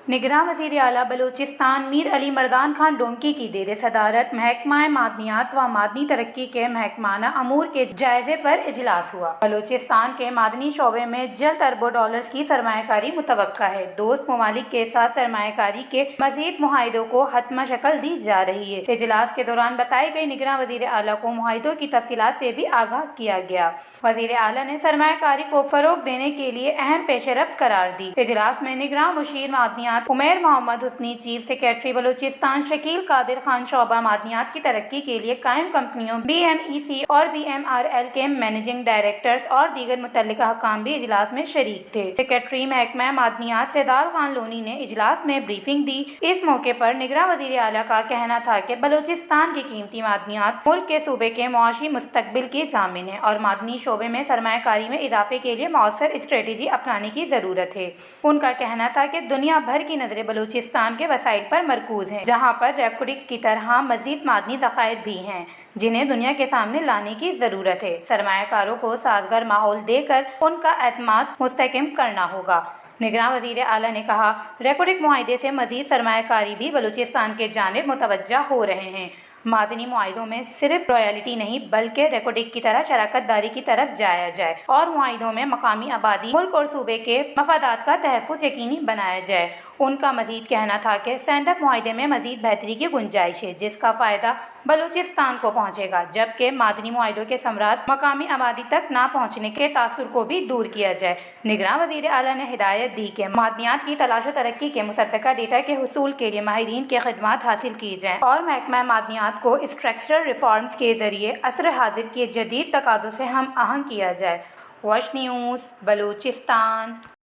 निगरां वज़ीर आला बलूचिस्तान मीर अली मर्दान खान डोमकी की ज़ेर सदारत महकमा मादनियात व मादनी तरक्की के महकमाना अमूर के जायजे पर इजलास हुआ। बलूचिस्तान के मादनी शोबे में जल्द अरबों डॉलर्स की सरमायाकारी मुतवक्का है। दोस्त ममालिक के साथ सरमायाकारी के मज़ीद मुआहिदों को हतमा शक्ल दी जा रही है। इजलास के दौरान बताई गई निगरां वज़ीर आला को मुआहिदों की तफसीलात से भी आगाह किया गया। वज़ीर आला ने सरमायाकारी को फ़रोग देने के लिए अहम पेशरफ्त करार दी। इजलास में निगरां मुशीर मादनियात उमैर मोहम्मद हुस्नी, चीफ सेक्रेटरी बलूचिस्तान शकील कादिर खान शोबा मादनियात की तरक्की के लिए कायम कंपनियों BMEC और BMRL के मैनेजिंग डायरेक्टर्स और दीगर मुतल्लिका हकाम भी इजलास में शरीक थे। सेक्रेटरी महकमा मादनियात सेदार खान लोनी ने इजलास में ब्रीफिंग दी। इस मौके पर निगरां वज़ीर आला का कहना था कि बलूचिस्तान की कीमती मादनियात मुल्क के सूबे के मुआशी मुस्तकबिल की ज़ामिन है और मादनी शोबे में सरमायाकारी में इजाफे के लिए मौसर स्ट्रेटजी अपनाने की ज़रूरत है। उनका कहना था कि दुनिया भर की नज़रें बलूचिस्तान के वसाइल पर मरकूज हैं, जहाँ पर रेकोडिक की तरह मज़ीद मादनी ज़खायर भी हैं जिन्हें दुनिया के सामने लाने की ज़रूरत है। सरमायाकारों को साजगार माहौल देकर उनका एतमाद मुस्तहकम करना होगा। निगरां वज़ीर आला ने कहा, रेकोडिक मुआहिदे से मज़ीद सरमायाकारी भी बलूचिस्तान के जानिब मुतवज्जा हो रहे हैं। मादनी मुआहिदों में सिर्फ रॉयल्टी नहीं बल्कि रेकोडिक की तरह शराकत दारी की तरफ जाया जाए और मुआहिदों में मकामी आबादी, मुल्क और सूबे के मफादात का तहफ़्फ़ुज़ यकीनी बनाया जाए। उनका मज़ीद कहना था कि सैंडअप मुआहिदे में मज़ीद बेहतरी की गुंजाइश है जिसका फ़ायदा बलूचिस्तान को पहुँचेगा, जबकि मादनी मुआहिदों के समरात मकामी आबादी तक ना पहुँचने के तासुर को भी दूर किया जाए। निगरां वज़ीर आला ने हिदायत दी कि मादनियात की तलाश व तरक्की के मुसद्दक़ा डेटा के हुसूल के लिए माहिरीन की खिदमात हासिल की जाएँ और महकमा मादनियात को स्ट्रक्चरल रिफॉर्म्स के ज़रिए असर हाजिर के जदीद तकाज़ों से हम आहंग किया जाए। वश न्यूज़, बलूचिस्तान।